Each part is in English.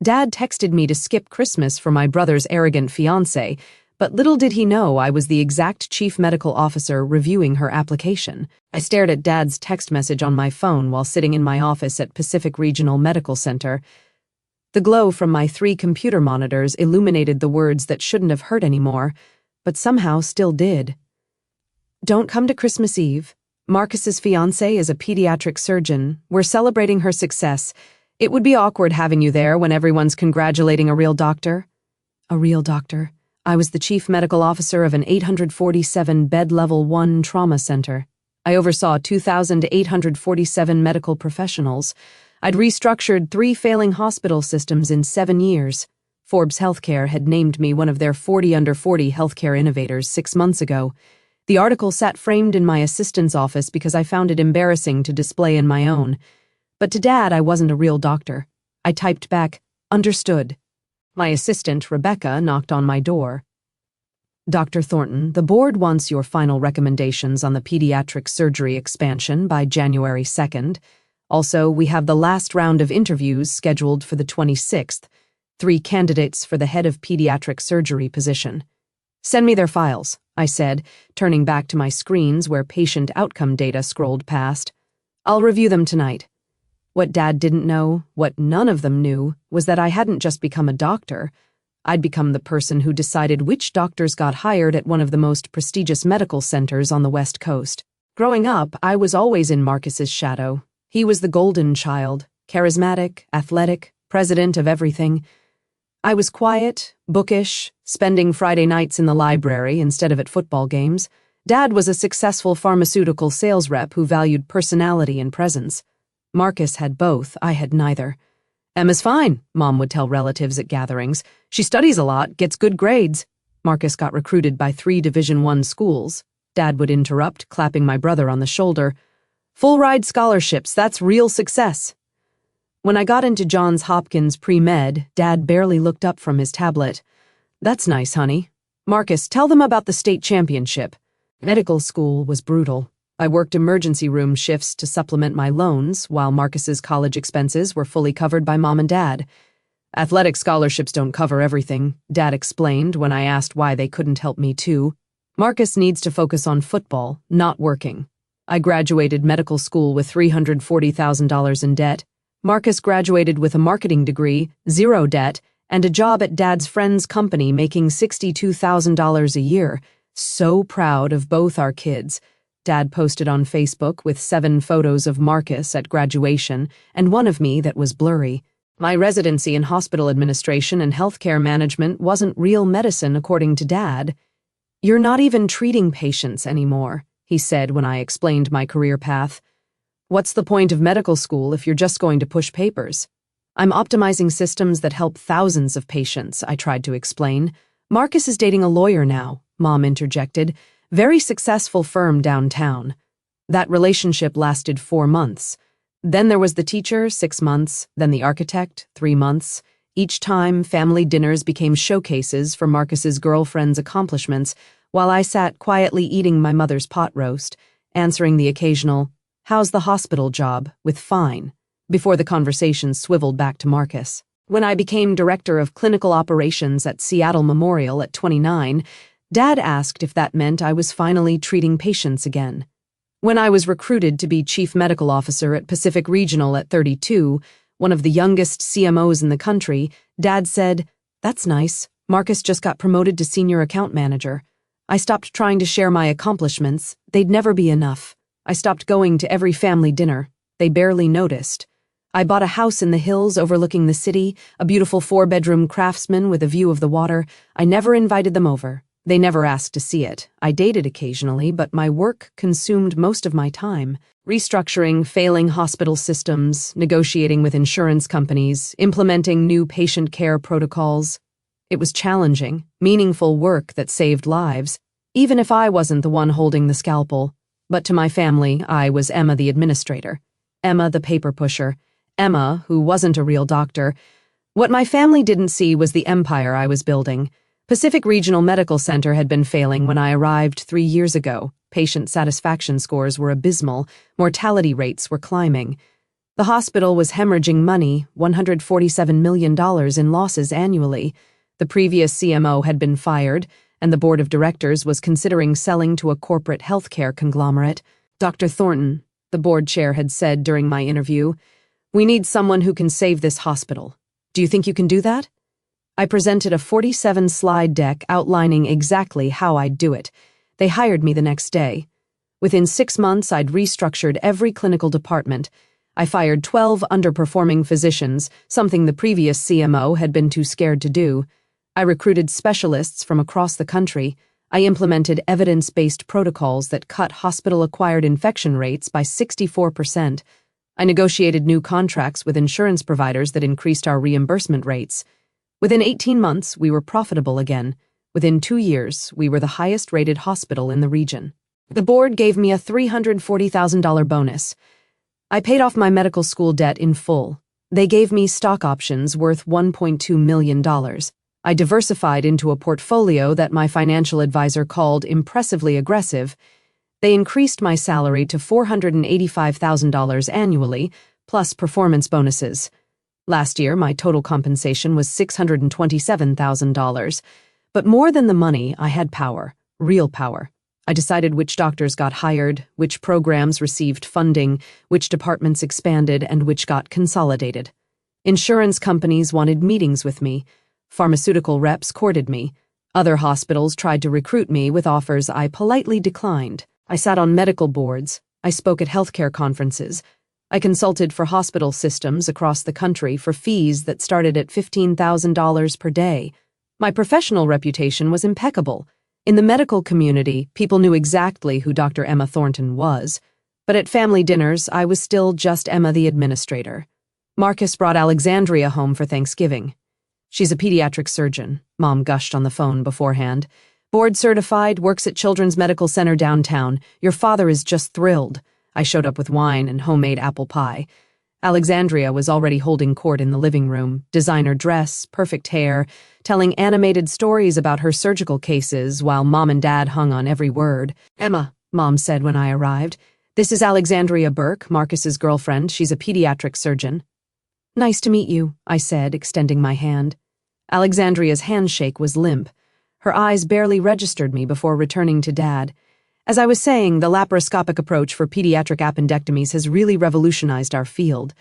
Dad texted me to skip Christmas for my brother's arrogant fiancée, but little did he know I was the exact chief medical officer reviewing her application. I stared at Dad's text message on my phone while sitting in my office at Pacific Regional Medical Center. The glow from my 3 computer monitors illuminated the words that shouldn't have hurt anymore, but somehow still did. Don't come to Christmas Eve. Marcus's fiancé is a pediatric surgeon. We're celebrating her success. It would be awkward having you there when everyone's congratulating a real doctor. A real doctor. I was the chief medical officer of an 847-bed Level 1 trauma center. I oversaw 2,847 medical professionals. I'd restructured 3 failing hospital systems in 7 years. Forbes Healthcare had named me one of their 40 under 40 healthcare innovators 6 months ago. The article sat framed in my assistant's office because I found it embarrassing to display in my own. But to Dad, I wasn't a real doctor. I typed back, "Understood." My assistant, Rebecca, knocked on my door. "Dr. Thornton, the board wants your final recommendations on the pediatric surgery expansion by January 2nd. Also, we have the last round of interviews scheduled for the 26th, 3 candidates for the head of pediatric surgery position. Send me their files," I said, turning back to my screens where patient outcome data scrolled past. "I'll review them tonight." What Dad didn't know, what none of them knew, was that I hadn't just become a doctor. I'd become the person who decided which doctors got hired at one of the most prestigious medical centers on the West Coast. Growing up, I was always in Marcus's shadow. He was the golden child, charismatic, athletic, president of everything. I was quiet, bookish, spending Friday nights in the library instead of at football games. Dad was a successful pharmaceutical sales rep who valued personality and presence. Marcus had both, I had neither. "Emma's fine," Mom would tell relatives at gatherings. "She studies a lot, gets good grades." Marcus got recruited by 3 Division I schools. Dad would interrupt, clapping my brother on the shoulder. "Full-ride scholarships, that's real success." When I got into Johns Hopkins pre-med, Dad barely looked up from his tablet. "That's nice, honey. Marcus, tell them about the state championship." Medical school was brutal. I worked emergency room shifts to supplement my loans, while Marcus's college expenses were fully covered by Mom and Dad. "Athletic scholarships don't cover everything," Dad explained when I asked why they couldn't help me too. "Marcus needs to focus on football, not working." I graduated medical school with $340,000 in debt. Marcus graduated with a marketing degree, 0 debt, and a job at Dad's friend's company making $62,000 a year. So proud of both our kids. Dad posted on Facebook with 7 photos of Marcus at graduation and one of me that was blurry. My residency in hospital administration and healthcare management wasn't real medicine, according to Dad. "You're not even treating patients anymore," he said when I explained my career path. "What's the point of medical school if you're just going to push papers?" "I'm optimizing systems that help thousands of patients," I tried to explain. "Marcus is dating a lawyer now," Mom interjected. "Very successful firm downtown." That relationship lasted 4 months. Then there was the teacher, 6 months, then the architect, 3 months. Each time, family dinners became showcases for Marcus's girlfriend's accomplishments, while I sat quietly eating my mother's pot roast, answering the occasional, "How's the hospital job?" with "fine," before the conversation swiveled back to Marcus. When I became director of clinical operations at Seattle Memorial at 29, Dad asked if that meant I was finally treating patients again. When I was recruited to be chief medical officer at Pacific Regional at 32, one of the youngest CMOs in the country, Dad said, "That's nice. Marcus just got promoted to senior account manager." I stopped trying to share my accomplishments. They'd never be enough. I stopped going to every family dinner. They barely noticed. I bought a house in the hills overlooking the city, a beautiful 4-bedroom craftsman with a view of the water. I never invited them over. They never asked to see it. I dated occasionally, but my work consumed most of my time. Restructuring failing hospital systems, negotiating with insurance companies, implementing new patient care protocols. It was challenging, meaningful work that saved lives, even if I wasn't the one holding the scalpel. But to my family, I was Emma the administrator, Emma the paper pusher, Emma, who wasn't a real doctor. What my family didn't see was the empire I was building. Pacific Regional Medical Center had been failing when I arrived 3 years ago. Patient satisfaction scores were abysmal, mortality rates were climbing. The hospital was hemorrhaging money, $147 million in losses annually. The previous CMO had been fired, and the board of directors was considering selling to a corporate healthcare conglomerate. Dr. Thornton, the board chair, had said during my interview, "We need someone who can save this hospital. Do you think you can do that?" I presented a 47-slide deck outlining exactly how I'd do it. They hired me the next day. Within 6 months, I'd restructured every clinical department. I fired 12 underperforming physicians, something the previous CMO had been too scared to do. I recruited specialists from across the country. I implemented evidence-based protocols that cut hospital-acquired infection rates by 64%. I negotiated new contracts with insurance providers that increased our reimbursement rates. Within 18 months, we were profitable again. Within 2 years, we were the highest-rated hospital in the region. The board gave me a $340,000 bonus. I paid off my medical school debt in full. They gave me stock options worth $1.2 million. I diversified into a portfolio that my financial advisor called impressively aggressive. They increased my salary to $485,000 annually, plus performance bonuses. Last year, my total compensation was $627,000. But more than the money, I had power, real power. I decided which doctors got hired, which programs received funding, which departments expanded, and which got consolidated. Insurance companies wanted meetings with me. Pharmaceutical reps courted me. Other hospitals tried to recruit me with offers I politely declined. I sat on medical boards. I spoke at healthcare conferences. I consulted for hospital systems across the country for fees that started at $15,000 per day. My professional reputation was impeccable. In the medical community, people knew exactly who Dr. Emma Thornton was. But at family dinners, I was still just Emma the administrator. Marcus brought Alexandria home for Thanksgiving. "She's a pediatric surgeon," Mom gushed on the phone beforehand. "Board certified, works at Children's Medical Center downtown. Your father is just thrilled." I showed up with wine and homemade apple pie. Alexandria was already holding court in the living room, designer dress, perfect hair, telling animated stories about her surgical cases while Mom and Dad hung on every word. "Emma," Mom said when I arrived, "this is Alexandria Burke, Marcus's girlfriend. She's a pediatric surgeon." "Nice to meet you," I said, extending my hand. Alexandria's handshake was limp. Her eyes barely registered me before returning to Dad. As I was saying, the laparoscopic approach for pediatric appendectomies has really revolutionized our field.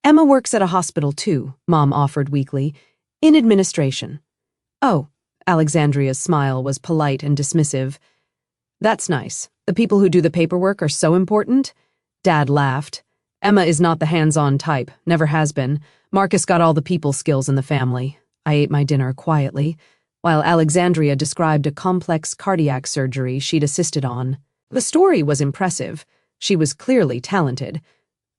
"Emma works at a hospital too," Mom offered weakly, "in administration." "Oh," Alexandria's smile was polite and dismissive. "That's nice. The people who do the paperwork are so important?" Dad laughed. "Emma is not the hands-on type, never has been. Marcus got all the people skills in the family." I ate my dinner quietly, while Alexandria described a complex cardiac surgery she'd assisted on. The story was impressive. She was clearly talented.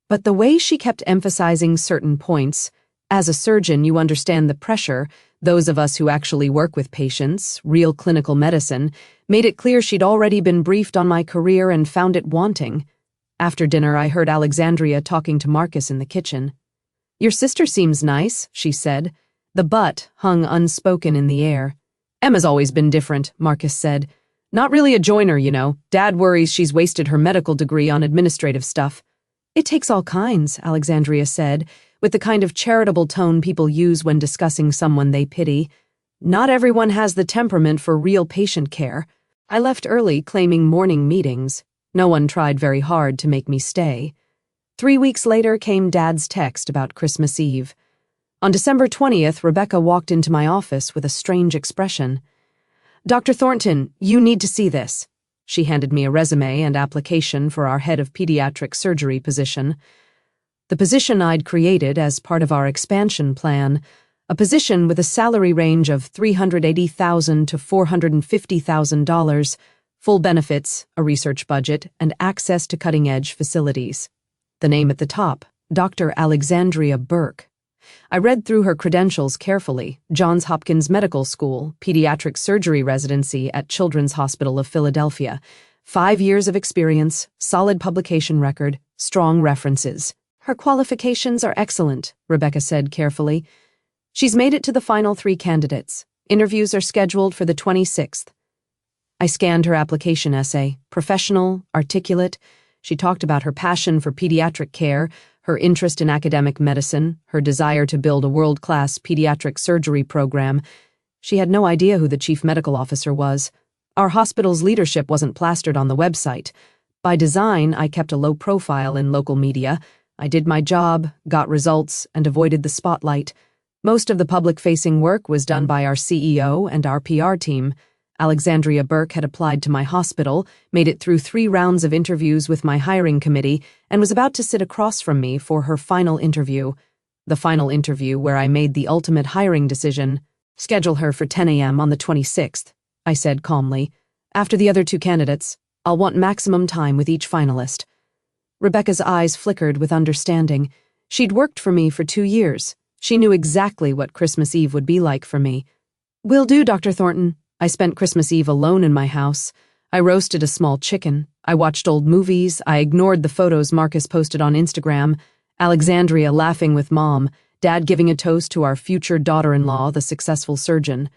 But the way she kept emphasizing certain points, as a surgeon you understand the pressure, those of us who actually work with patients, real clinical medicine, made it clear she'd already been briefed on my career and found it wanting. After dinner, I heard Alexandria talking to Marcus in the kitchen. "Your sister seems nice," she said. The but hung unspoken in the air. "Emma's always been different," Marcus said. "Not really a joiner, you know. Dad worries she's wasted her medical degree on administrative stuff." "It takes all kinds," Alexandria said, with the kind of charitable tone people use when discussing someone they pity. "Not everyone has the temperament for real patient care." I left early, claiming morning meetings. No one tried very hard to make me stay. 3 weeks later came Dad's text about Christmas Eve. On December 20th, Rebecca walked into my office with a strange expression. "Dr. Thornton, you need to see this." She handed me a resume and application for our head of pediatric surgery position. The position I'd created as part of our expansion plan, a position with a salary range of $380,000 to $450,000, full benefits, a research budget, and access to cutting-edge facilities. The name at the top, Dr. Alexandria Burke. I read through her credentials carefully: Johns Hopkins Medical School, pediatric surgery residency at Children's Hospital of Philadelphia, 5 years of experience, solid publication record, strong references. "Her qualifications are excellent," Rebecca said carefully. "She's made it to the final 3 candidates. Interviews are scheduled for the 26th. I scanned her application essay, professional, articulate. She talked about her passion for pediatric care, her interest in academic medicine, her desire to build a world-class pediatric surgery program. She had no idea who the chief medical officer was. Our hospital's leadership wasn't plastered on the website. By design, I kept a low profile in local media. I did my job, got results, and avoided the spotlight. Most of the public-facing work was done by our CEO and our PR team. Alexandria Burke had applied to my hospital, made it through 3 rounds of interviews with my hiring committee, and was about to sit across from me for her final interview. The final interview where I made the ultimate hiring decision. Schedule her for 10 a.m. on the 26th, I said calmly. After the other 2 candidates, I'll want maximum time with each finalist. Rebecca's eyes flickered with understanding. She'd worked for me for 2 years. She knew exactly what Christmas Eve would be like for me. Will do, Dr. Thornton. I spent Christmas Eve alone in my house. I roasted a small chicken. I watched old movies. I ignored the photos Marcus posted on Instagram. Alexandria laughing with Mom. Dad giving a toast to our future daughter-in-law, the successful surgeon.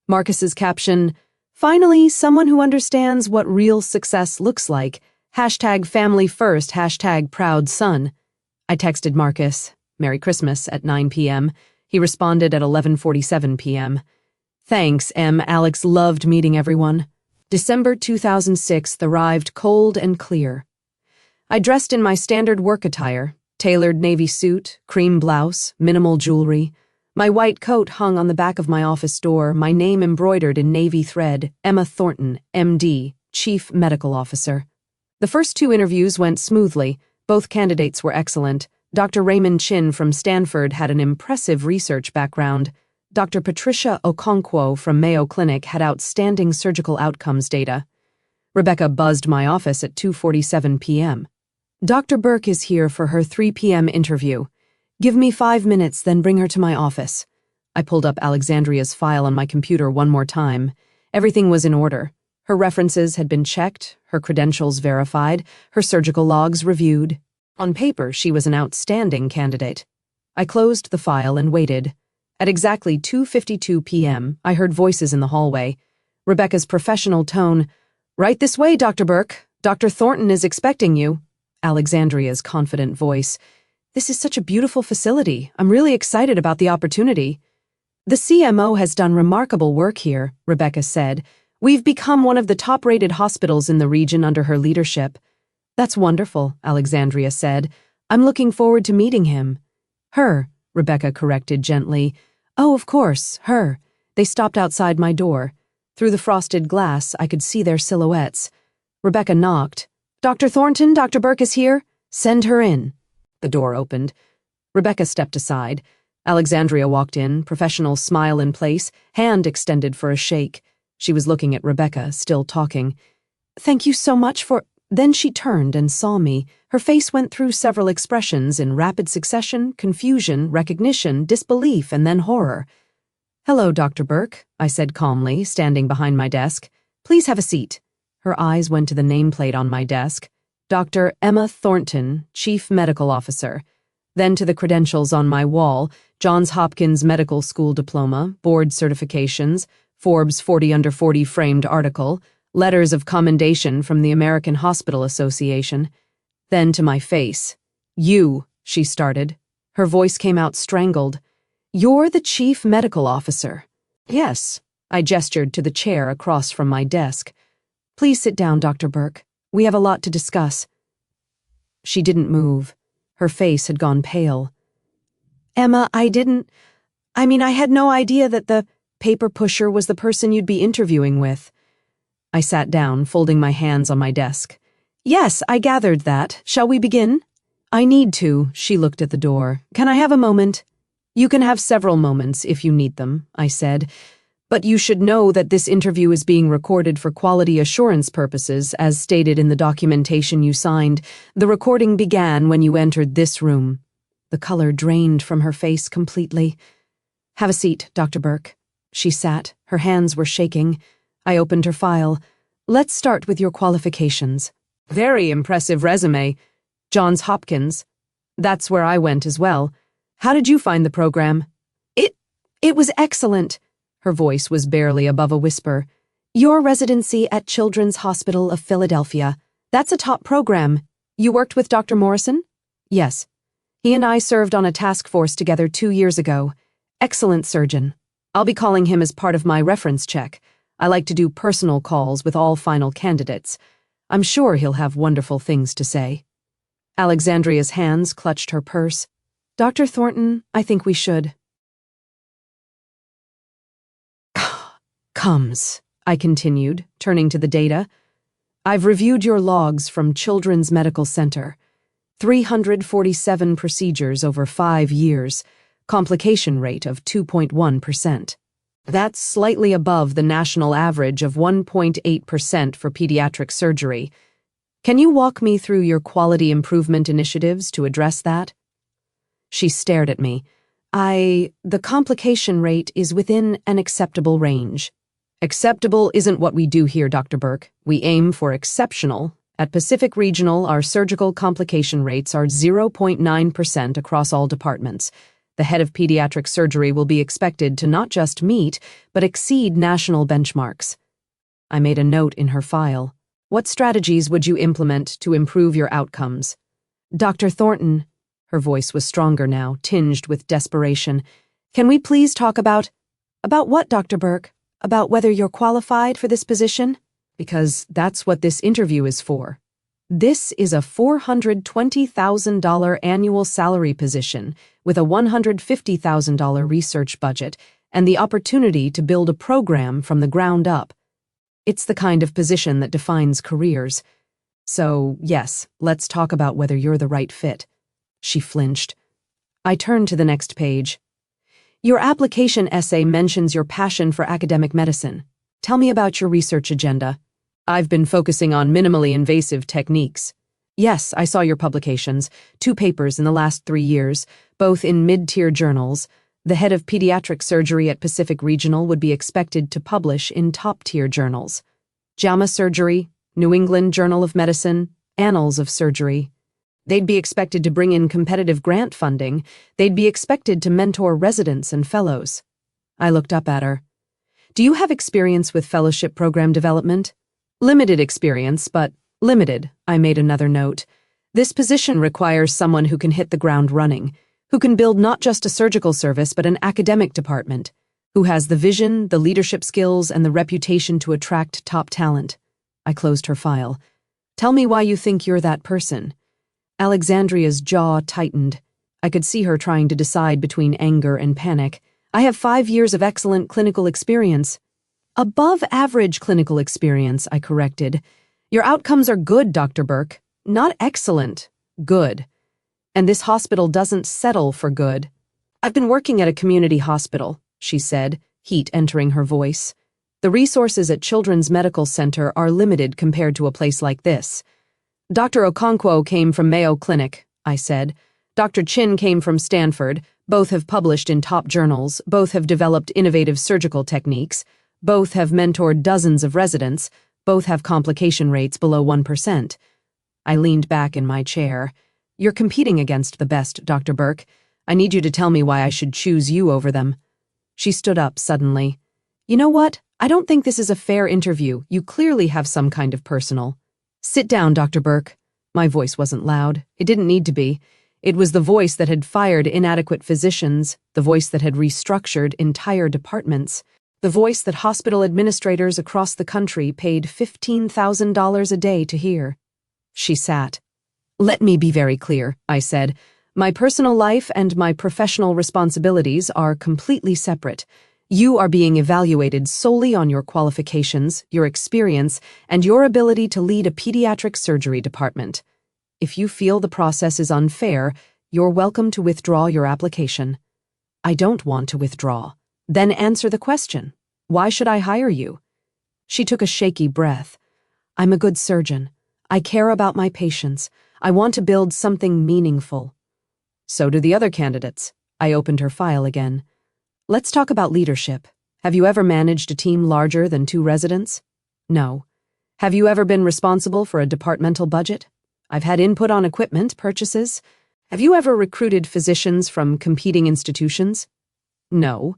Marcus's caption, "Finally, someone who understands what real success looks like. #family first, #proud son." I texted Marcus, "Merry Christmas," at 9 p.m. He responded at 11:47 p.m. Thanks, M. Alex loved meeting everyone. December 2006 arrived cold and clear. I dressed in my standard work attire, tailored navy suit, cream blouse, minimal jewelry. My white coat hung on the back of my office door, my name embroidered in navy thread, Emma Thornton, MD, Chief Medical Officer. The first 2 interviews went smoothly. Both candidates were excellent. Dr. Raymond Chin from Stanford had an impressive research background. Dr. Patricia Okonkwo from Mayo Clinic had outstanding surgical outcomes data. Rebecca buzzed my office at 2:47 p.m. Dr. Burke is here for her 3 p.m. interview. Give me 5 minutes, then bring her to my office. I pulled up Alexandria's file on my computer one more time. Everything was in order. Her references had been checked, her credentials verified, her surgical logs reviewed. On paper, she was an outstanding candidate. I closed the file and waited. At exactly 2:52 p.m., I heard voices in the hallway. Rebecca's professional tone, "Right this way, Dr. Burke. Dr. Thornton is expecting you." Alexandria's confident voice, "This is such a beautiful facility. I'm really excited about the opportunity." "The CMO has done remarkable work here," Rebecca said. "We've become one of the top-rated hospitals in the region under her leadership." "That's wonderful," Alexandria said. "I'm looking forward to meeting him." "Her," Rebecca corrected gently. "Oh, of course, her." They stopped outside my door. Through the frosted glass, I could see their silhouettes. Rebecca knocked. "Dr. Thornton, Dr. Burke is here. Send her in." The door opened. Rebecca stepped aside. Alexandria walked in, professional smile in place, hand extended for a shake. She was looking at Rebecca, still talking. "Thank you so much for—" Then she turned and saw me. Her face went through several expressions in rapid succession: confusion, recognition, disbelief, and then horror. "Hello, Dr. Burke," I said calmly, standing behind my desk. "Please have a seat." Her eyes went to the nameplate on my desk. Dr. Emma Thornton, Chief Medical Officer. Then to the credentials on my wall: Johns Hopkins Medical School diploma, board certifications, Forbes 40 Under 40 framed article, letters of commendation from the American Hospital Association. Then to my face. "You," she started. Her voice came out strangled. "You're the Chief Medical Officer." "Yes." I gestured to the chair across from my desk. "Please sit down, Dr. Burke. We have a lot to discuss." She didn't move. Her face had gone pale. "Emma, I had no idea that the paper pusher was the person you'd be interviewing with." I sat down, folding my hands on my desk. "Yes, I gathered that. Shall we begin?" "I need to," she looked at the door. "Can I have a moment?" "You can have several moments if you need them," I said. "But you should know that this interview is being recorded for quality assurance purposes, as stated in the documentation you signed. The recording began when you entered this room." The color drained from her face completely. "Have a seat, Dr. Burke." She sat. Her hands were shaking. I opened her file. "Let's start with your qualifications." "Very impressive resume. Johns Hopkins. That's where I went as well. How did you find the program?" It was excellent." Her voice was barely above a whisper. "Your residency at Children's Hospital of Philadelphia. That's a top program. You worked with Dr. Morrison?" "Yes." He and I served on a task force together 2 years ago. Excellent surgeon. I'll be calling him as part of my reference check. I like to do personal calls with all final candidates. I'm sure he'll have wonderful things to say. Alexandria's hands clutched her purse. Dr. Thornton, I think we should. Comes, I continued, turning to the data. I've reviewed your logs from Children's Medical Center. 347 procedures over 5 years, complication rate of 2.1%. That's slightly above the national average of 1.8% for pediatric surgery. Can you walk me through your quality improvement initiatives to address that? She stared at me. The complication rate is within an acceptable range. Acceptable isn't what we do here, Dr. Burke. We aim for exceptional. At Pacific Regional, our surgical complication rates are 0.9% across all departments. The head of pediatric surgery will be expected to not just meet, but exceed national benchmarks. I made a note in her file. What strategies would you implement to improve your outcomes? Dr. Thornton, her voice was stronger now, tinged with desperation. Can we please talk about what, Dr. Burke? About whether you're qualified for this position? Because that's what this interview is for. This is a $420,000 annual salary position with a $150,000 research budget and the opportunity to build a program from the ground up. It's the kind of position that defines careers. So, yes, let's talk about whether you're the right fit. She flinched. I turned to the next page. Your application essay mentions your passion for academic medicine. Tell me about your research agenda. I've been focusing on minimally invasive techniques. Yes, I saw your publications, 2 papers in the last 3 years, both in mid-tier journals. The head of pediatric surgery at Pacific Regional would be expected to publish in top-tier journals. JAMA Surgery, New England Journal of Medicine, Annals of Surgery. They'd be expected to bring in competitive grant funding. They'd be expected to mentor residents and fellows. I looked up at her. Do you have experience with fellowship program development? Limited experience, but limited, I made another note. This position requires someone who can hit the ground running, who can build not just a surgical service but an academic department, who has the vision, the leadership skills, and the reputation to attract top talent. I closed her file. Tell me why you think you're that person. Alexandria's jaw tightened. I could see her trying to decide between anger and panic. I have 5 years of excellent clinical experience. Above average clinical experience, I corrected. Your outcomes are good, Dr. Burke. Not excellent. Good. And this hospital doesn't settle for good. I've been working at a community hospital, she said, heat entering her voice. The resources at Children's Medical Center are limited compared to a place like this. Dr. Okonkwo came from Mayo Clinic, I said. Dr. Chin came from Stanford. Both have published in top journals. Both have developed innovative surgical techniques. Both have mentored dozens of residents. Both have complication rates below 1%. I leaned back in my chair. You're competing against the best, Dr. Burke. I need you to tell me why I should choose you over them. She stood up suddenly. You know what? I don't think this is a fair interview. You clearly have some kind of personal. Sit down, Dr. Burke. My voice wasn't loud. It didn't need to be. It was the voice that had fired inadequate physicians, the voice that had restructured entire departments, the voice that hospital administrators across the country paid $15,000 a day to hear. She sat. Let me be very clear, I said. My personal life and my professional responsibilities are completely separate. You are being evaluated solely on your qualifications, your experience, and your ability to lead a pediatric surgery department. If you feel the process is unfair, you're welcome to withdraw your application. I don't want to withdraw. Then answer the question. Why should I hire you? She took a shaky breath. I'm a good surgeon. I care about my patients. I want to build something meaningful. So do the other candidates. I opened her file again. Let's talk about leadership. Have you ever managed a team larger than 2 residents? No. Have you ever been responsible for a departmental budget? I've had input on equipment purchases. Have you ever recruited physicians from competing institutions? No.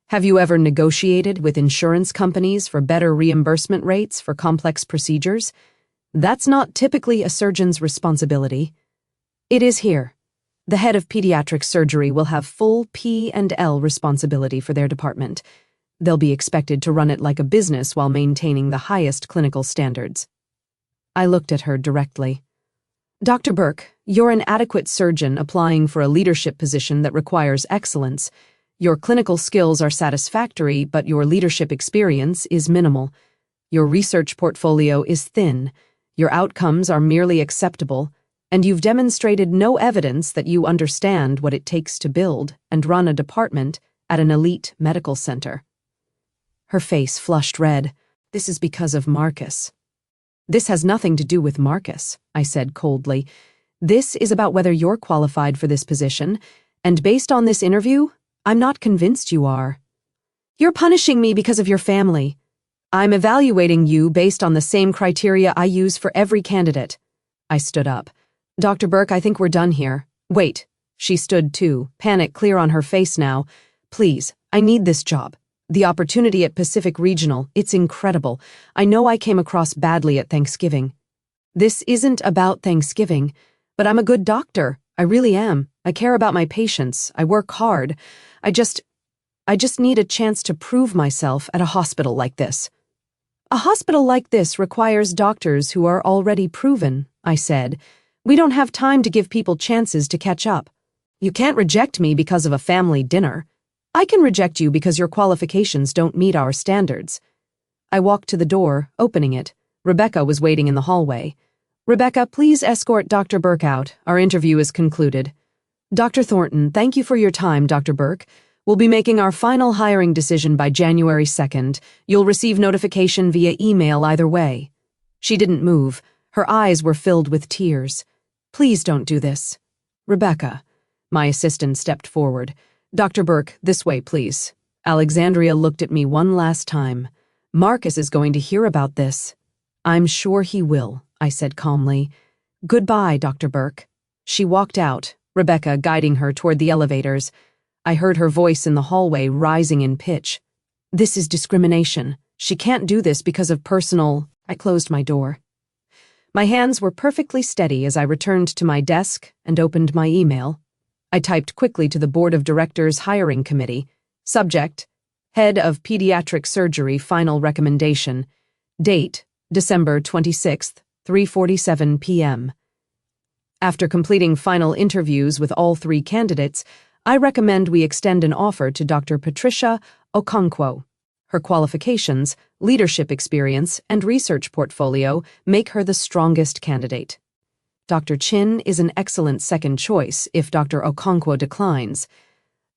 Have you ever negotiated with insurance companies for better reimbursement rates for complex procedures? That's not typically a surgeon's responsibility. It is here. The head of pediatric surgery will have full P&L responsibility for their department. They'll be expected to run it like a business while maintaining the highest clinical standards. I looked at her directly. Dr. Burke, you're an adequate surgeon applying for a leadership position that requires excellence. Your clinical skills are satisfactory, but your leadership experience is minimal. Your research portfolio is thin. Your outcomes are merely acceptable, and you've demonstrated no evidence that you understand what it takes to build and run a department at an elite medical center. Her face flushed red. This is because of Marcus. This has nothing to do with Marcus, I said coldly. This is about whether you're qualified for this position, and based on this interview, I'm not convinced you are. You're punishing me because of your family. I'm evaluating you based on the same criteria I use for every candidate. I stood up. Dr. Burke, I think we're done here. Wait. She stood too, panic clear on her face now. Please, I need this job. The opportunity at Pacific Regional, it's incredible. I know I came across badly at Thanksgiving. This isn't about Thanksgiving, but I'm a good doctor. I really am. I care about my patients. I work hard. I just need a chance to prove myself at a hospital like this. A hospital like this requires doctors who are already proven, I said. We don't have time to give people chances to catch up. You can't reject me because of a family dinner. I can reject you because your qualifications don't meet our standards. I walked to the door, opening it. Rebecca was waiting in the hallway. Rebecca, please escort Dr. Burke out. Our interview is concluded. Dr. Thornton, thank you for your time, Dr. Burke. We'll be making our final hiring decision by January 2nd. You'll receive notification via email either way. She didn't move. Her eyes were filled with tears. Please don't do this. Rebecca. My assistant stepped forward. Dr. Burke, this way, please. Alexandria looked at me one last time. Marcus is going to hear about this. I'm sure he will, I said calmly. Goodbye, Dr. Burke. She walked out, Rebecca guiding her toward the elevators. I heard her voice in the hallway rising in pitch. This is discrimination. She can't do this because of personal... I closed my door. My hands were perfectly steady as I returned to my desk and opened my email. I typed quickly to the Board of Directors Hiring Committee. Subject, Head of Pediatric Surgery Final Recommendation. Date, December 26th, 3:47 p.m. After completing final interviews with all 3 candidates, I recommend we extend an offer to Dr. Patricia Okonkwo. Her qualifications, leadership experience, and research portfolio make her the strongest candidate. Dr. Chin is an excellent second choice if Dr. Okonkwo declines.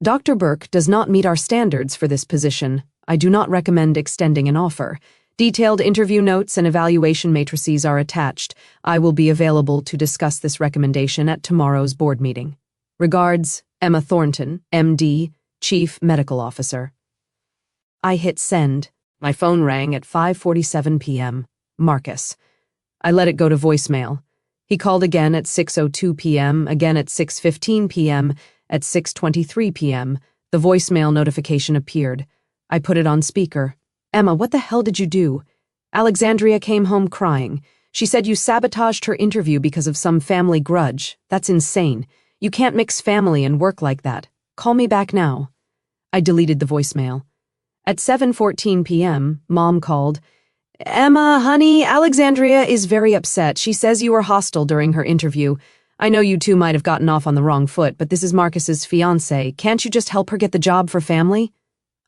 Dr. Burke does not meet our standards for this position. I do not recommend extending an offer. Detailed interview notes and evaluation matrices are attached. I will be available to discuss this recommendation at tomorrow's board meeting. Regards, Emma Thornton, MD, Chief Medical Officer. I hit send. My phone rang at 5:47 p.m. Marcus. I let it go to voicemail. He called again at 6:02 p.m., again at 6:15 p.m., at 6:23 p.m. The voicemail notification appeared. I put it on speaker. Emma, what the hell did you do? Alexandria came home crying. She said you sabotaged her interview because of some family grudge. That's insane. You can't mix family and work like that. Call me back now. I deleted the voicemail. At 7:14 p.m., Mom called. Emma, honey, Alexandria is very upset. She says you were hostile during her interview. I know you two might have gotten off on the wrong foot, but this is Marcus's fiancée. Can't you just help her get the job for family?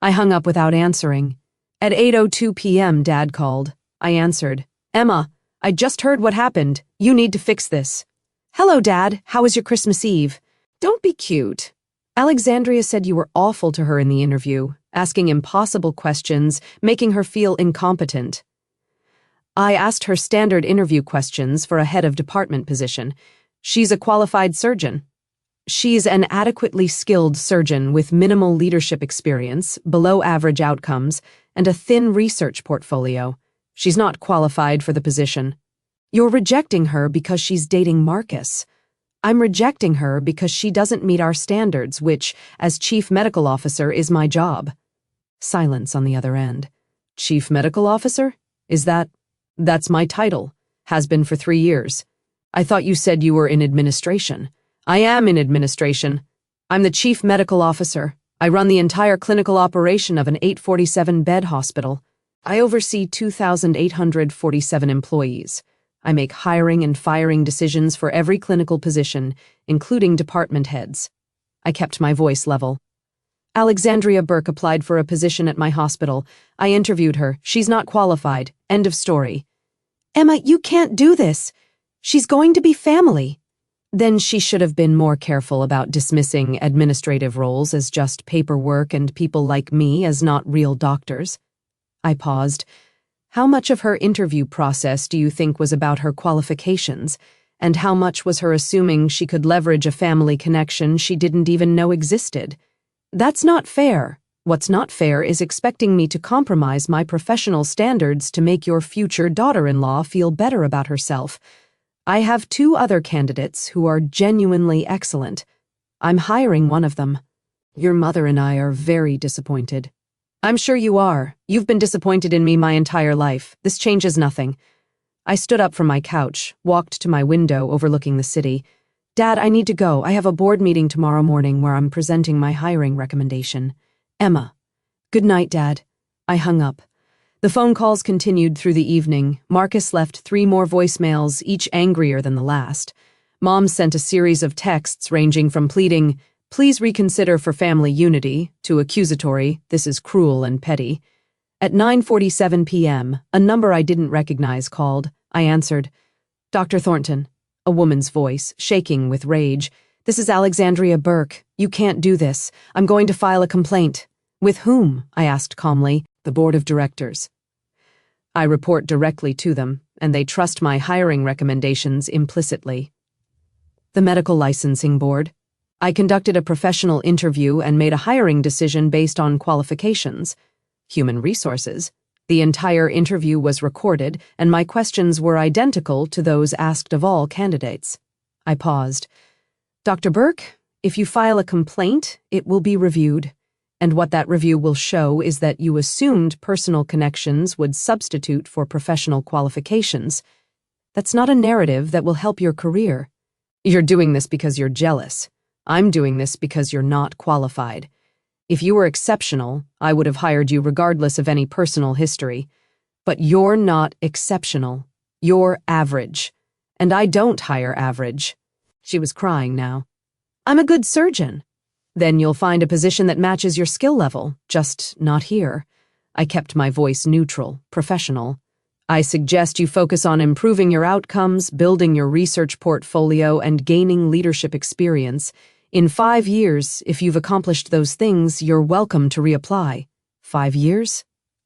I hung up without answering. At 8:02 p.m., Dad called. I answered. Emma, I just heard what happened. You need to fix this. Hello, Dad. How was your Christmas Eve? Don't be cute. Alexandria said you were awful to her in the interview, asking impossible questions, making her feel incompetent. I asked her standard interview questions for a head of department position. She's a qualified surgeon. She's an adequately skilled surgeon with minimal leadership experience, below average outcomes, and a thin research portfolio. She's not qualified for the position. You're rejecting her because she's dating Marcus. I'm rejecting her because she doesn't meet our standards, which, as Chief Medical Officer, is my job. Silence on the other end. Chief Medical Officer? That's my title. Has been for 3 years. I thought you said you were in administration. I am in administration. I'm the chief medical officer. I run the entire clinical operation of an 847-bed hospital. I oversee 2,847 employees. I make hiring and firing decisions for every clinical position, including department heads. I kept my voice level. Alexandria Burke applied for a position at my hospital. I interviewed her. She's not qualified. End of story. Emma, you can't do this. She's going to be family. Then she should have been more careful about dismissing administrative roles as just paperwork and people like me as not real doctors. I paused. How much of her interview process do you think was about her qualifications, and how much was her assuming she could leverage a family connection she didn't even know existed? That's not fair. What's not fair is expecting me to compromise my professional standards to make your future daughter-in-law feel better about herself. I have 2 other candidates who are genuinely excellent. I'm hiring one of them. Your mother and I are very disappointed. I'm sure you are. You've been disappointed in me my entire life. This changes nothing. I stood up from my couch, walked to my window overlooking the city. Dad, I need to go. I have a board meeting tomorrow morning where I'm presenting my hiring recommendation. Emma. Good night, Dad. I hung up. The phone calls continued through the evening. Marcus left 3 more voicemails, each angrier than the last. Mom sent a series of texts ranging from pleading, "Please reconsider for family unity," to accusatory, "This is cruel and petty." At 9:47 p.m., a number I didn't recognize called. I answered. "Dr. Thornton," a woman's voice, shaking with rage. "This is Alexandria Burke. You can't do this. I'm going to file a complaint." "With whom?" I asked calmly. "The board of directors." I report directly to them, and they trust my hiring recommendations implicitly. The medical licensing board. I conducted a professional interview and made a hiring decision based on qualifications. Human resources. The entire interview was recorded, and my questions were identical to those asked of all candidates. I paused. "Dr. Burke, if you file a complaint, it will be reviewed. And what that review will show is that you assumed personal connections would substitute for professional qualifications. That's not a narrative that will help your career. You're doing this because you're jealous. I'm doing this because you're not qualified. If you were exceptional, I would have hired you regardless of any personal history. But you're not exceptional. You're average. And I don't hire average." She was crying now. "I'm a good surgeon." "Then you'll find a position that matches your skill level, just not here." I kept my voice neutral, professional. "I suggest you focus on improving your outcomes, building your research portfolio, and gaining leadership experience. In 5 years, if you've accomplished those things, you're welcome to reapply." 5 years?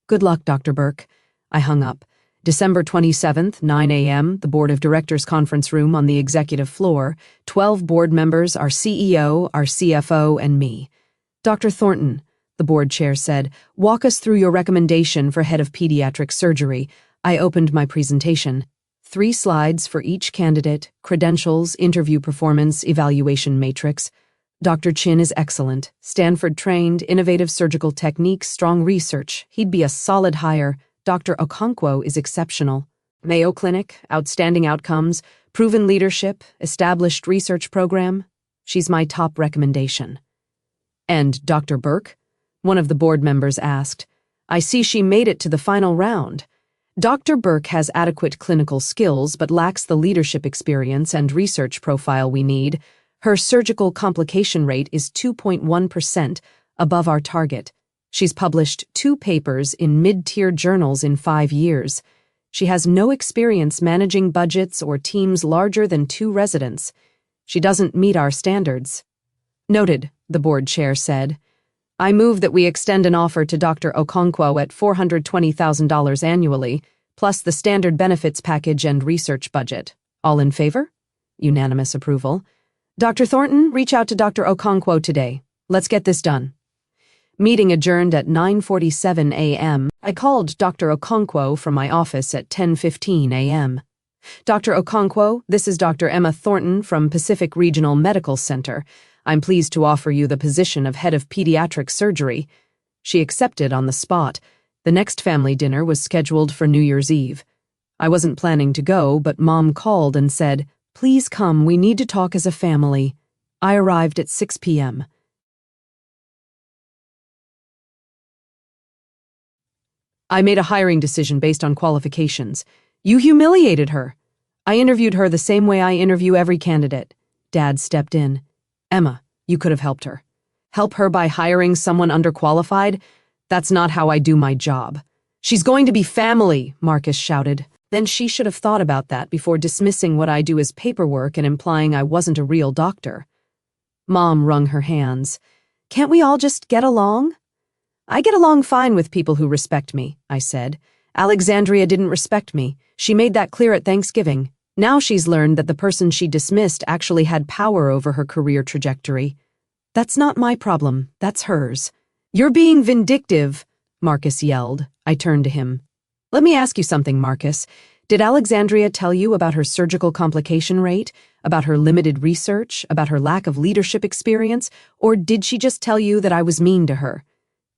Good luck, Dr. Burke. I hung up. December 27th, 9 a.m., the Board of Directors conference room on the executive floor, 12 board members, our CEO, our CFO, and me. "Dr. Thornton," the board chair said, "walk us through your recommendation for head of pediatric surgery." I opened my presentation. 3 slides for each candidate, credentials, interview performance, evaluation matrix. Dr. Chin is excellent. Stanford-trained, innovative surgical techniques, strong research. He'd be a solid hire. Dr. Okonkwo is exceptional. Mayo Clinic, outstanding outcomes, proven leadership, established research program. She's my top recommendation. "And Dr. Burke?" one of the board members asked. "I see she made it to the final round." Dr. Burke has adequate clinical skills but lacks the leadership experience and research profile we need. Her surgical complication rate is 2.1%, above our target. She's published 2 papers in mid-tier journals in 5 years. She has no experience managing budgets or teams larger than 2 residents. She doesn't meet our standards. "Noted," the board chair said. "I move that we extend an offer to Dr. Okonkwo at $420,000 annually, plus the standard benefits package and research budget. All in favor?" Unanimous approval. "Dr. Thornton, reach out to Dr. Okonkwo today. Let's get this done." Meeting adjourned at 9:47 a.m. I called Dr. Okonkwo from my office at 10:15 a.m. "Dr. Okonkwo, this is Dr. Emma Thornton from Pacific Regional Medical Center. I'm pleased to offer you the position of head of pediatric surgery." She accepted on the spot. The next family dinner was scheduled for New Year's Eve. I wasn't planning to go, but Mom called and said, "Please come, we need to talk as a family." I arrived at 6 p.m. I made a hiring decision based on qualifications. You humiliated her. I interviewed her the same way I interview every candidate. Dad stepped in. Emma, you could have helped her. Help her by hiring someone underqualified? That's not how I do my job. She's going to be family, Marcus shouted. Then she should have thought about that before dismissing what I do as paperwork and implying I wasn't a real doctor. Mom wrung her hands. Can't we all just get along? I get along fine with people who respect me, I said. Alexandria didn't respect me. She made that clear at Thanksgiving. Now she's learned that the person she dismissed actually had power over her career trajectory. That's not my problem, that's hers. You're being vindictive, Marcus yelled. I turned to him. Let me ask you something, Marcus. Did Alexandria tell you about her surgical complication rate, about her limited research, about her lack of leadership experience, or did she just tell you that I was mean to her?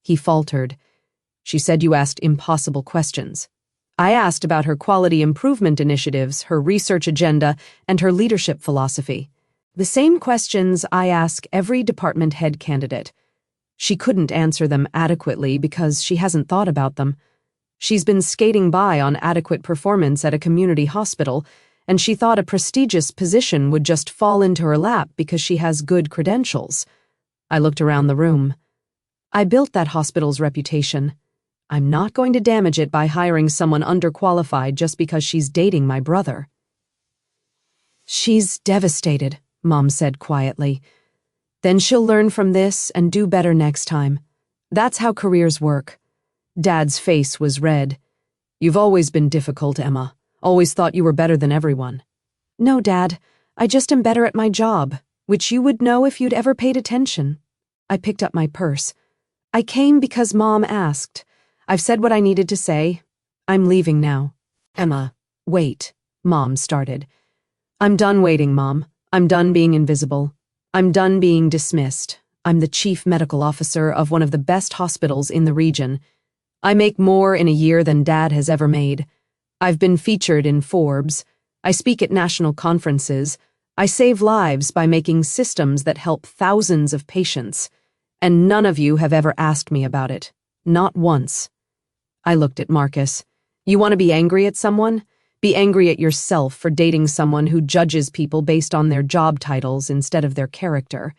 He faltered. She said you asked impossible questions. I asked about her quality improvement initiatives, her research agenda, and her leadership philosophy. The same questions I ask every department head candidate. She couldn't answer them adequately because she hasn't thought about them. She's been skating by on adequate performance at a community hospital, and she thought a prestigious position would just fall into her lap because she has good credentials. I looked around the room. I built that hospital's reputation. I'm not going to damage it by hiring someone underqualified just because she's dating my brother. She's devastated, Mom said quietly. Then she'll learn from this and do better next time. That's how careers work. Dad's face was red. You've always been difficult, Emma. Always thought you were better than everyone. No, Dad. I just am better at my job, which you would know if you'd ever paid attention. I picked up my purse. I came because Mom asked. I've said what I needed to say. I'm leaving now. Emma, wait, Mom started. I'm done waiting, Mom. I'm done being invisible. I'm done being dismissed. I'm the chief medical officer of one of the best hospitals in the region. I make more in a year than Dad has ever made. I've been featured in Forbes. I speak at national conferences. I save lives by making systems that help thousands of patients. And none of you have ever asked me about it. Not once. I looked at Marcus. You want to be angry at someone? Be angry at yourself for dating someone who judges people based on their job titles instead of their character.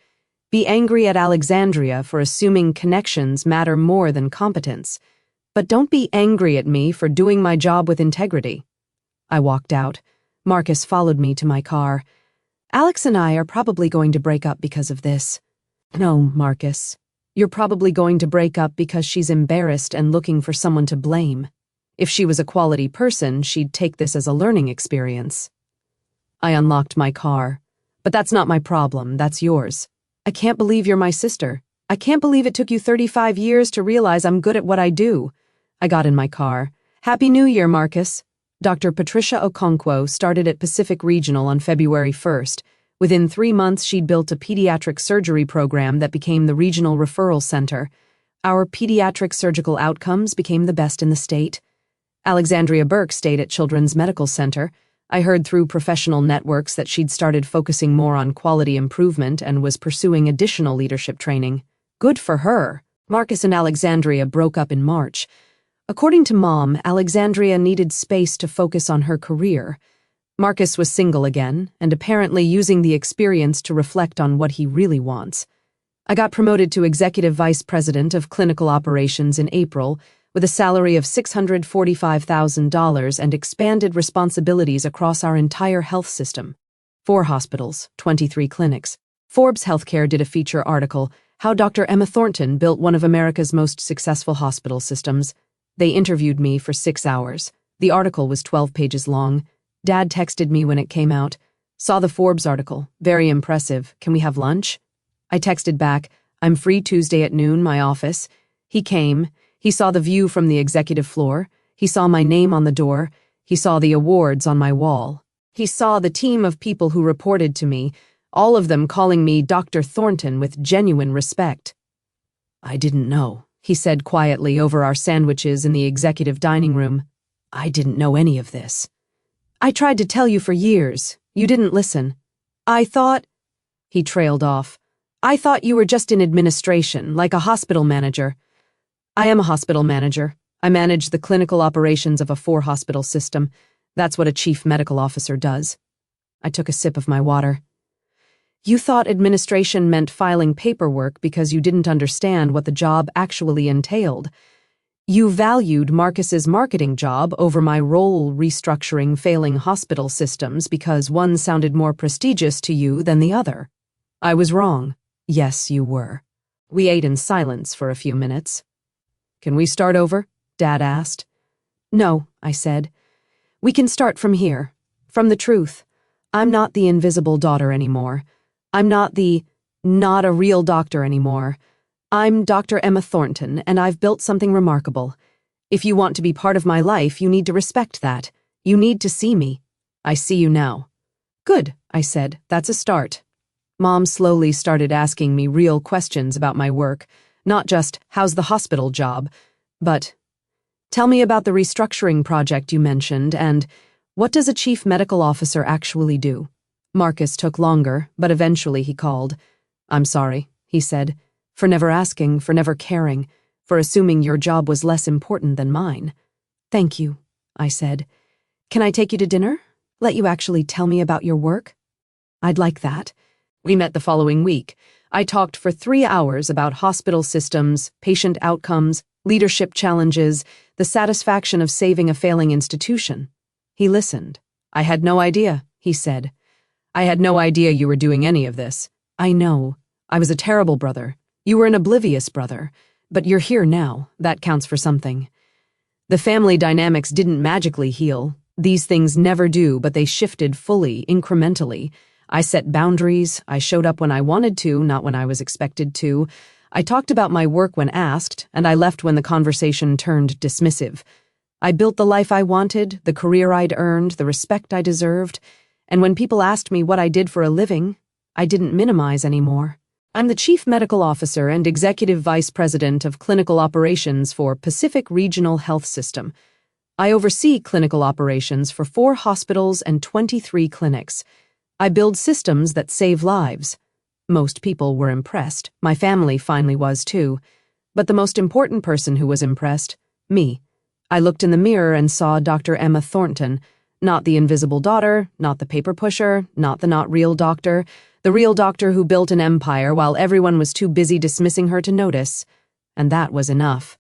Be angry at Alexandria for assuming connections matter more than competence. But don't be angry at me for doing my job with integrity. I walked out. Marcus followed me to my car. Alex and I are probably going to break up because of this. No, Marcus. You're probably going to break up because she's embarrassed and looking for someone to blame. If she was a quality person, she'd take this as a learning experience. I unlocked my car. But that's not my problem, that's yours. I can't believe you're my sister. I can't believe it took you 35 years to realize I'm good at what I do. I got in my car. Happy New Year, Marcus. Dr. Patricia Okonkwo started at Pacific Regional on February 1st. Within 3 months, she'd built a pediatric surgery program that became the regional referral center. Our pediatric surgical outcomes became the best in the state. Alexandria Burke stayed at Children's Medical Center. I heard through professional networks that she'd started focusing more on quality improvement and was pursuing additional leadership training. Good for her. Marcus and Alexandria broke up in March. According to Mom, Alexandria needed space to focus on her career. Marcus was single again, and apparently using the experience to reflect on what he really wants. I got promoted to Executive Vice President of Clinical Operations in April, with a salary of $645,000 and expanded responsibilities across our entire health system. 4 hospitals, 23 clinics. Forbes Healthcare did a feature article, How Dr. Emma Thornton Built One of America's Most Successful Hospital Systems. They interviewed me for 6 hours. The article was 12 pages long. Dad texted me when it came out. Saw the Forbes article. Very impressive. Can we have lunch? I texted back, I'm free Tuesday at noon, my office. He came. He saw the view from the executive floor. He saw my name on the door. He saw the awards on my wall. He saw the team of people who reported to me, all of them calling me Dr. Thornton with genuine respect. I didn't know, he said quietly over our sandwiches in the executive dining room. I didn't know any of this. I tried to tell you for years. You didn't listen. I thought... He trailed off. I thought you were just in administration, like a hospital manager. I am a hospital manager. I manage the clinical operations of a 4-hospital system. That's what a chief medical officer does. I took a sip of my water. You thought administration meant filing paperwork because you didn't understand what the job actually entailed. You valued Marcus's marketing job over my role restructuring failing hospital systems because one sounded more prestigious to you than the other. I was wrong. Yes, you were. We ate in silence for a few minutes. Can we start over? Dad asked. No, I said. We can start from here, from the truth. I'm not the invisible daughter anymore. I'm not a real doctor anymore. I'm Dr. Emma Thornton, and I've built something remarkable. If you want to be part of my life, you need to respect that. You need to see me. I see you now. Good, I said. That's a start. Mom slowly started asking me real questions about my work, not just, how's the hospital job, but, tell me about the restructuring project you mentioned, and what does a chief medical officer actually do? Marcus took longer, but eventually he called. I'm sorry, he said, for never asking, for never caring, for assuming your job was less important than mine. Thank you, I said. Can I take you to dinner? Let you actually tell me about your work? I'd like that. We met the following week. I talked for 3 hours about hospital systems, patient outcomes, leadership challenges, the satisfaction of saving a failing institution. He listened. I had no idea, he said. I had no idea you were doing any of this. I know. I was a terrible brother. You were an oblivious brother. But you're here now. That counts for something. The family dynamics didn't magically heal. These things never do, but they shifted fully, incrementally. I set boundaries. I showed up when I wanted to, not when I was expected to. I talked about my work when asked, and I left when the conversation turned dismissive. I built the life I wanted, the career I'd earned, the respect I deserved, and when people asked me what I did for a living, I didn't minimize anymore. I'm the Chief Medical Officer and Executive Vice President of Clinical Operations for Pacific Regional Health System. I oversee clinical operations for 4 hospitals and 23 clinics. I build systems that save lives. Most people were impressed. My family finally was too. But the most important person who was impressed, me. I looked in the mirror and saw Dr. Emma Thornton, not the invisible daughter, not the paper pusher, not the not real doctor, the real doctor who built an empire while everyone was too busy dismissing her to notice. And that was enough.